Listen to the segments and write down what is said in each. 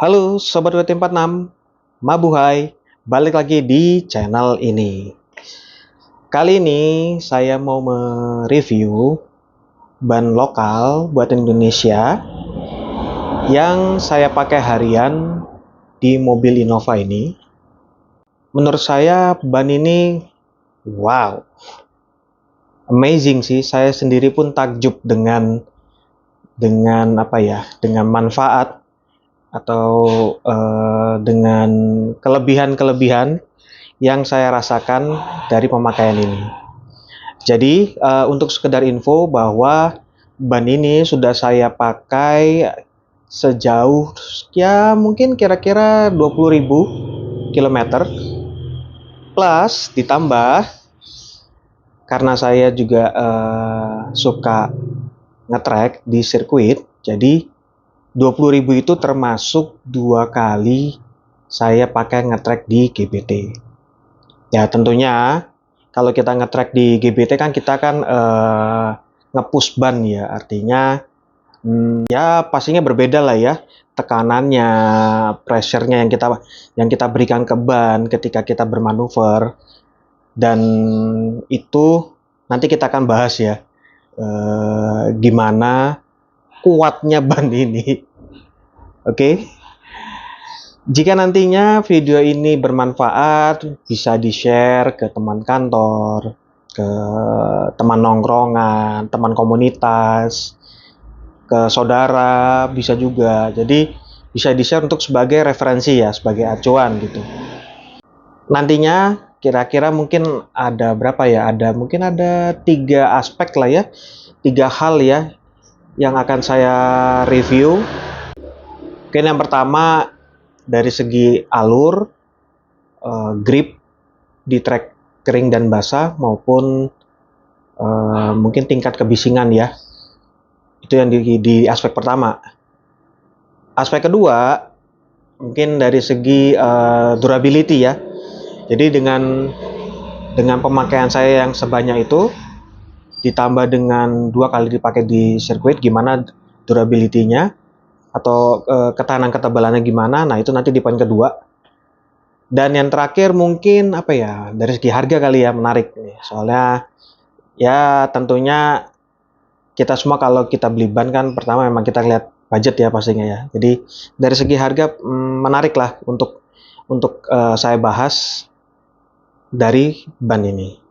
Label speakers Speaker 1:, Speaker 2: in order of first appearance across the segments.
Speaker 1: Halo Sobat WT46, Mabuhay, balik lagi di channel ini. Kali ini saya mau mereview ban lokal buatan Indonesia yang saya pakai harian di mobil Innova ini. Menurut saya ban ini wow, amazing sih. Saya sendiri pun takjub dengan dengan manfaat atau dengan kelebihan-kelebihan yang saya rasakan dari pemakaian ini. Jadi untuk sekedar info bahwa ban ini sudah saya pakai sejauh ya mungkin kira-kira 20.000 km plus ditambah karena saya juga suka nge-track di sirkuit, jadi 20.000 itu termasuk 2 kali saya pakai nge-track di GBT. Ya tentunya kalau kita nge-track di GBT kan kita kan nge-push ban ya, artinya ya pastinya berbeda lah ya tekanannya, pressure-nya yang kita berikan ke ban ketika kita bermanuver, dan itu nanti kita akan bahas ya gimana kuatnya ban ini. Oke. Jika nantinya video ini bermanfaat, bisa di-share ke teman kantor, ke teman nongkrongan, teman komunitas, ke saudara, bisa juga. Jadi bisa di-share untuk sebagai referensi ya, sebagai acuan gitu. Nantinya kira-kira mungkin ada berapa ya? Mungkin ada 3 aspek lah ya, 3 hal ya yang akan saya review. Mungkin yang pertama dari segi alur, grip di trek kering dan basah, maupun mungkin tingkat kebisingan ya. Itu yang di aspek pertama. Aspek kedua mungkin dari segi durability ya. Jadi dengan pemakaian saya yang sebanyak itu ditambah dengan 2 kali dipakai di sirkuit, gimana durability-nya atau ketahanan ketebalannya gimana. Nah itu nanti di poin kedua. Dan yang terakhir mungkin apa ya, dari segi harga kali ya, menarik nih. Soalnya ya tentunya kita semua kalau kita beli ban kan pertama memang kita lihat budget ya pastinya ya. Jadi dari segi harga menarik lah untuk saya bahas dari ban ini.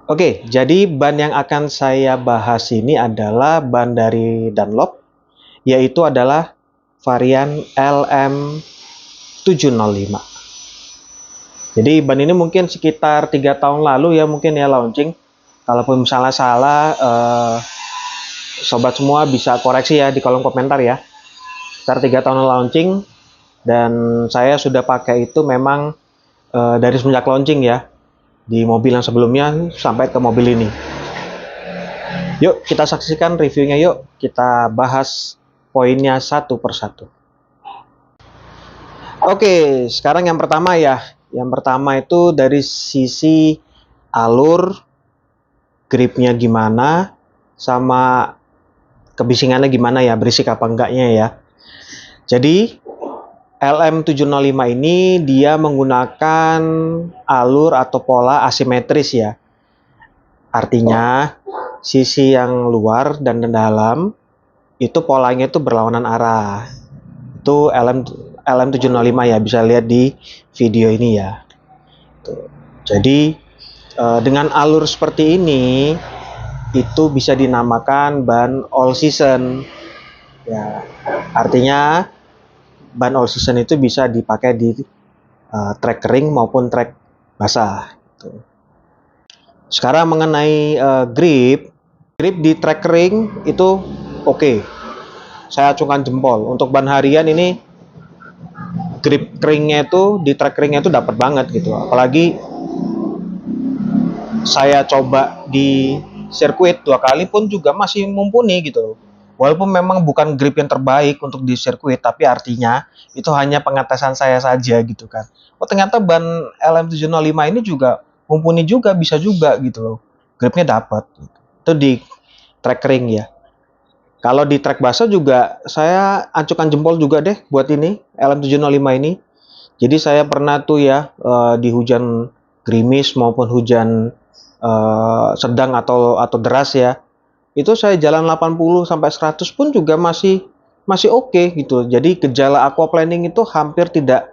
Speaker 1: Oke, jadi ban yang akan saya bahas ini adalah ban dari Dunlop, yaitu adalah varian LM705. Jadi ban ini mungkin sekitar 3 tahun lalu ya mungkin ya launching. Kalaupun misalnya salah, sobat semua bisa koreksi ya di kolom komentar ya. Sekitar 3 tahun launching, dan saya sudah pakai itu memang dari semenjak launching ya, di mobil yang sebelumnya sampai ke mobil ini. Yuk kita saksikan reviewnya, yuk kita bahas poinnya satu persatu. Oke, sekarang yang pertama ya. Yang pertama itu dari sisi alur, gripnya gimana, sama kebisingannya gimana ya, berisik apa enggaknya ya. Jadi LM705 ini dia menggunakan alur atau pola asimetris ya. Artinya sisi yang luar dan dalam itu polanya itu berlawanan arah. Itu LM705 ya, bisa lihat di video ini ya. Tuh. Jadi dengan alur seperti ini itu bisa dinamakan ban all season ya. Artinya ban all season itu bisa dipakai di trek kering maupun trek basah gitu. Sekarang mengenai grip di trek kering itu oke. Saya acungkan jempol. Untuk ban harian ini grip keringnya itu di trek keringnya itu dapat banget gitu. Apalagi saya coba di sirkuit 2 kali pun juga masih mumpuni gitu. Walaupun memang bukan grip yang terbaik untuk di sirkuit, tapi artinya itu hanya pengetesan saya saja gitu kan. Oh ternyata ban LM705 ini juga mumpuni juga, bisa juga gitu loh. Gripnya dapat. Gitu. Itu di trek kering ya. Kalau di trek basah juga saya acukan jempol juga deh buat ini LM705 ini. Jadi saya pernah tuh ya di hujan gerimis maupun hujan sedang atau deras ya. Itu saya jalan 80 sampai 100 pun juga masih oke gitu. Jadi gejala aquaplaning itu hampir tidak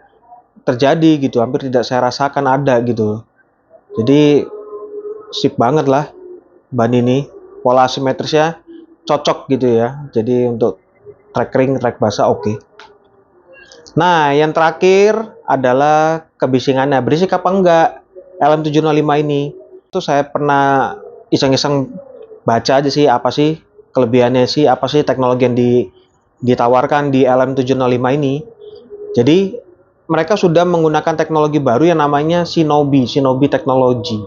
Speaker 1: terjadi gitu, hampir tidak saya rasakan ada gitu. Jadi sip banget lah ban ini. Pola asimetrisnya cocok gitu ya. Jadi untuk trek kering, trek basah oke. Nah, yang terakhir adalah kebisingannya. Berisik apa enggak LM705 ini? Itu saya pernah iseng-iseng baca aja sih apa sih kelebihannya sih, apa sih teknologi yang ditawarkan di LM705 ini. Jadi mereka sudah menggunakan teknologi baru yang namanya Shinobi Technology.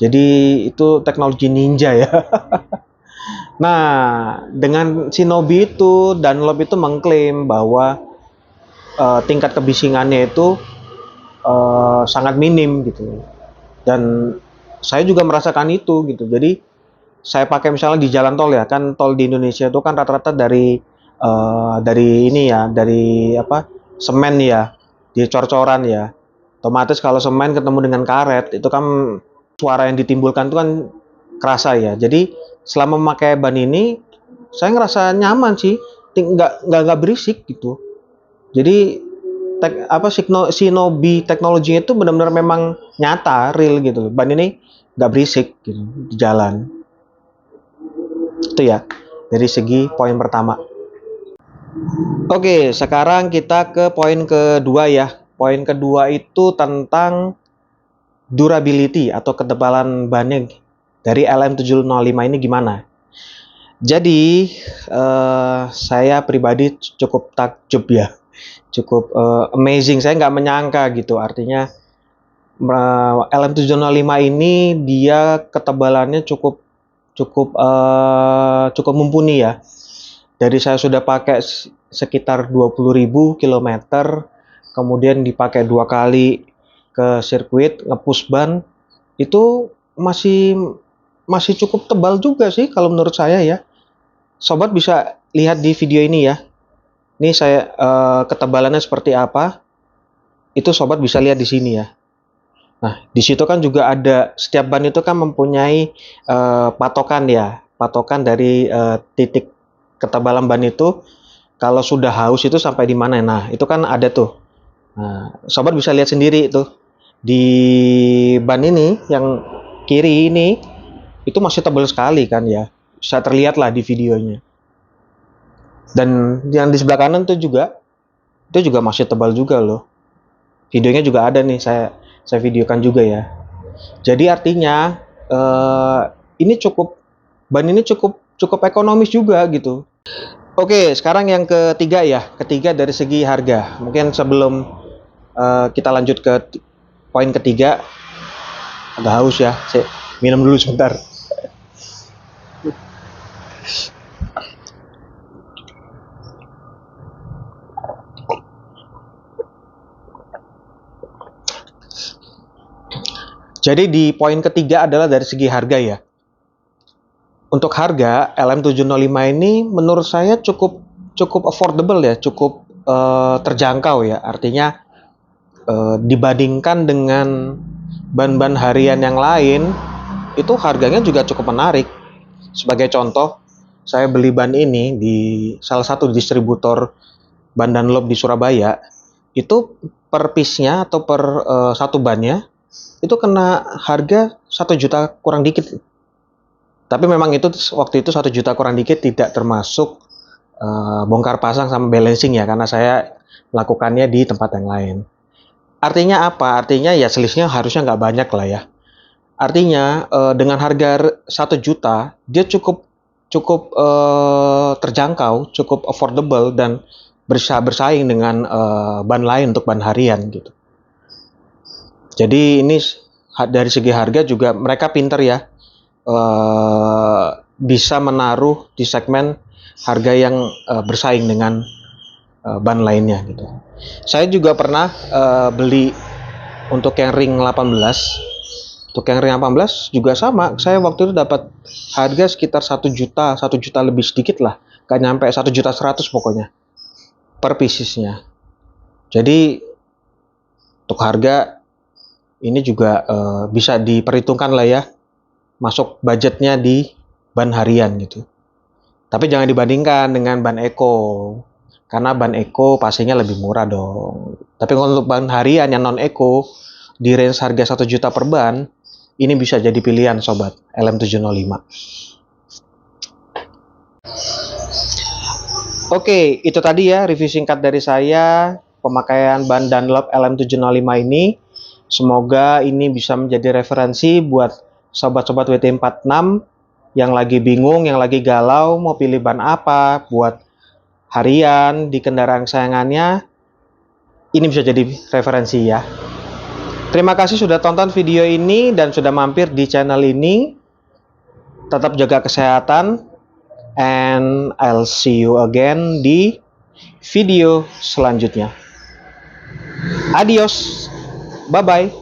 Speaker 1: Jadi itu teknologi ninja ya. Nah, dengan Shinobi itu Dunlop itu mengklaim bahwa tingkat kebisingannya itu sangat minim gitu. Dan saya juga merasakan itu gitu. Jadi saya pakai misalnya di jalan tol ya, kan tol di Indonesia itu kan rata-rata dari apa, semen ya, di cor-coran ya. Otomatis kalau semen ketemu dengan karet itu kan suara yang ditimbulkan itu kan kerasa ya. Jadi selama memakai ban ini saya ngerasa nyaman sih, nggak berisik gitu. Jadi Shinobi teknologinya itu benar-benar memang nyata, real gitu. Ban ini nggak berisik gitu di jalan. Itu ya dari segi poin pertama. Oke, sekarang kita ke poin kedua ya. Poin kedua itu tentang durability atau ketebalan bannya dari LM705 ini gimana. Jadi saya pribadi cukup takjub ya, cukup amazing. Saya nggak menyangka gitu. Artinya LM705 ini dia ketebalannya cukup mumpuni ya. Dari saya sudah pakai sekitar 20.000 kilometer, kemudian dipakai 2 kali ke sirkuit ngepush ban, itu masih cukup tebal juga sih kalau menurut saya ya. Sobat bisa lihat di video ini ya. Ini saya ketebalannya seperti apa. Itu sobat bisa lihat di sini ya. Nah, di situ kan juga ada, setiap ban itu kan mempunyai patokan ya, patokan dari titik ketebalan ban itu kalau sudah haus itu sampai di mana. Nah, itu kan ada tuh. Nah, sobat bisa lihat sendiri itu di ban ini yang kiri ini itu masih tebal sekali kan ya. Bisa terlihat lah di videonya. Dan yang di sebelah kanan itu juga masih tebal juga loh. Videonya juga ada nih, saya videokan juga ya. Jadi artinya ban ini cukup ekonomis juga gitu. Oke, sekarang yang ketiga ya, ketiga dari segi harga. Mungkin sebelum kita lanjut ke poin ketiga, agak haus ya, saya minum dulu sebentar. Jadi di poin ketiga adalah dari segi harga ya. Untuk harga LM705 ini menurut saya cukup affordable ya, cukup terjangkau ya. Artinya dibandingkan dengan ban-ban harian yang lain, itu harganya juga cukup menarik. Sebagai contoh, saya beli ban ini di salah satu distributor ban Dunlop di Surabaya. Itu per piece-nya atau per satu bannya itu kena harga 1 juta kurang dikit. Tapi memang itu waktu itu 1 juta kurang dikit tidak termasuk bongkar pasang sama balancing ya, karena saya melakukannya di tempat yang lain. Artinya apa? Artinya ya selisihnya harusnya nggak banyak lah ya. Artinya dengan harga 1 juta dia cukup terjangkau, cukup affordable dan bisa bersaing dengan ban lain untuk ban harian gitu. Jadi ini dari segi harga juga mereka pinter ya, bisa menaruh di segmen harga yang bersaing dengan ban lainnya gitu. Saya juga pernah beli untuk yang ring 18. Untuk yang ring 18 juga sama. Saya waktu itu dapat harga sekitar 1 juta lebih sedikit lah. Gak nyampe 1.100.000 pokoknya per piecesnya. Jadi untuk harga ini juga bisa diperhitungkan lah ya, masuk budgetnya di ban harian gitu. Tapi jangan dibandingkan dengan ban Eco, karena ban Eco pastinya lebih murah dong. Tapi kalau untuk ban harian yang non Eco di range harga 1 juta per ban, ini bisa jadi pilihan sobat LM705. Oke, itu tadi ya review singkat dari saya pemakaian ban Dunlop LM705 ini. Semoga ini bisa menjadi referensi buat sobat-sobat WT46 yang lagi bingung, yang lagi galau mau pilih ban apa buat harian di kendaraan kesayangannya. Ini bisa jadi referensi ya. Terima kasih sudah tonton video ini dan sudah mampir di channel ini. Tetap jaga kesehatan. And I'll see you again di video selanjutnya. Adios. Bye-bye.